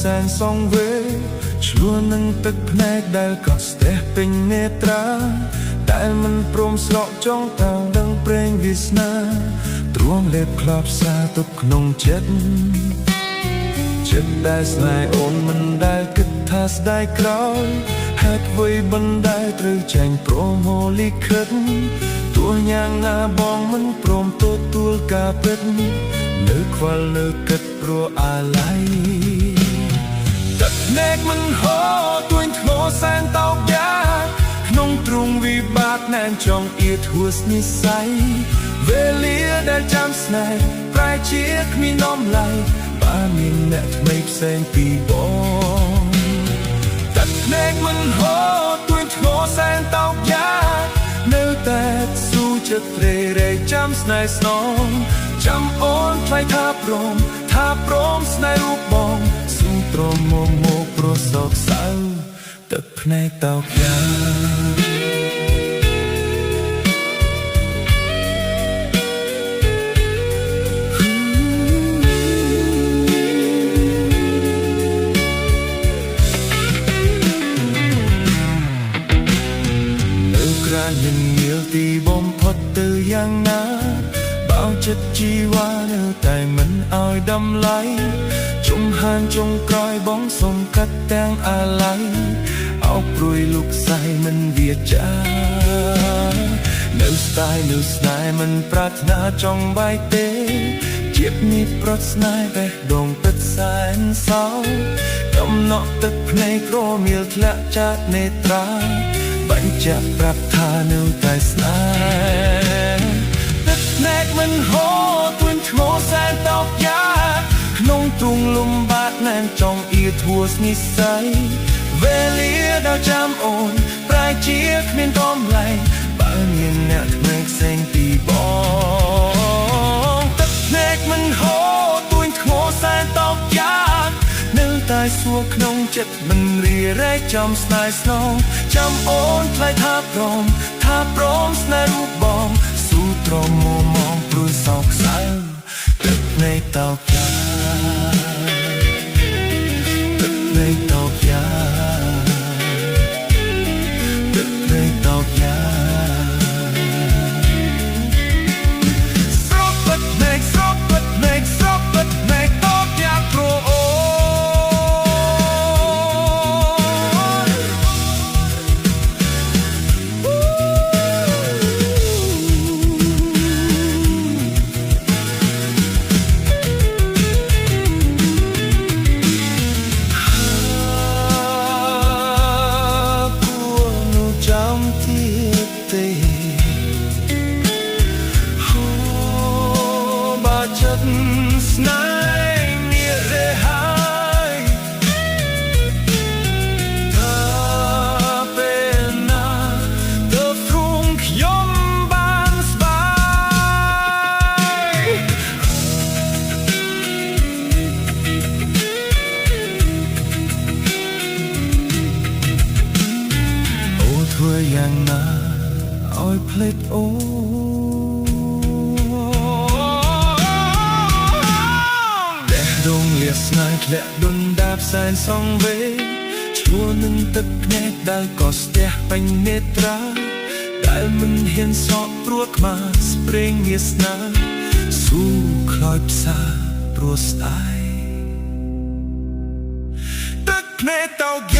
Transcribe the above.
សែនសងវេឆ្លួននឹងទឹកភ្នែកដែលក៏ស្ទះពេញនេត្រាដែលមិនព្រមស្រកចង់តាំងដឹងព្រេងវាសនាទ្រាំលេបក្លាប់សាទុកក្នុងចិត្តដែលស្នេហ៍អូនមិនដែលគិតថាស្ដាយក្រោយហេតុអ្វីបណ្ដែលត្រូវចាញ់ព្រមហូលីខិតទោះយ៉ាងណាបងមិនព្រមទទួលការពិតនៅខ្វល់នៅគិតព្រោះអាឡ័យទឹកភ្នែកមិនហូរទួញធ្ងរសែនតោកយ៉ាក្នុងទ្រង់វិបាកណែនចង់អៀធួសនិស្ស័យវេលាដែលចាំស្នេហ៍ប្រែជាគ្មាននំឡៃបើមានអ្នកថ្មីផ្សេងពីបងទឹកភ្នែកមិនហូរទួញធ្ងរសែនតោកយ៉ានៅតែស៊ូចិត្តរេរែកចាំស្នេហ៍ស្នងចាំអូនថ្លៃថាព្រមស្នេហ៍រូបបងស៊ូទ្រាំមកព្រោះសោកសៅទឹកភ្នែកតោកយ៉ាមានងាលទីបំផុតទៅយ៉ាងណាបោចិត្តជីវ៉ានៅតែមិនឲ្យតម្លៃជុំហានចុងក្រោយបងសុំកាត់ទាំងអាឡ័យអោបព្រួយលោកស្រីមិនវាចានៅស្ដាយនៅស្នេហ៍មិនប្រាថ្នាចង់បាយទេជានេះប្រត់ស្នេហ៍បេះដូងទឹកសែនសោកំណក់ទឹកភ្នែកក្រមៀលធ្លាក់ចាត់នេត្រាបញ្ជាក់ប្រាប់ថានៅតែស្នេហ៍ទឹកភ្នែកមិនហូរទួញធ្ងរសែនតោកយ៉ាក្នុងទ្រង់លំបាកណែនចង់អៀធួសនិស្ស័យវេលាដល់ចាំអូនប្រែជាគ្មានកំឡែងបើមានអ្នកថ្មីផ្សេងពីបងទឹកភ្នែកមិនហូរទួញធ្ងរសែនតោកយ៉ានៅតែសួរក្នុងចិត្តមិនរីរែកចំស្នេហ៍ស្នងចាំអូនថ្លៃថាព្រមស្នេហ៍រូបបងស៊ូទ្រាំមកព្រោះសោកសៅទឹកភ្នែកតោកយ៉ាទឹកភ្នែកតោកយ៉ាទឹកភ្នែកតោកយ៉ាស្រោបទឹកភ្នែកស្រោបទឹកភ្នែកស្រោបទឹកភ្នែកតោកយ៉ាព្រោះអូស្នេហ៍នេះរេហើយថាពេលណាទៅទ្រង់ខ្ញុំបានស្បាយអូធ្វើយ៉ាងណាឲ្យភ្លេចអូស្នេហ៍ធ្លាក់ដុនដាបសែនសងវេឈ្មោះនឹងទឹកភ្នែកដែលក៏ស្ទះពេញនេត្រាដែលមិនហ៊ានសក់ព្រួតខ្មាស្ព្រេងវាសនាស៊ូខ្លោចផ្សាព្រោះស្ដាយទឹកភ្នែកតោក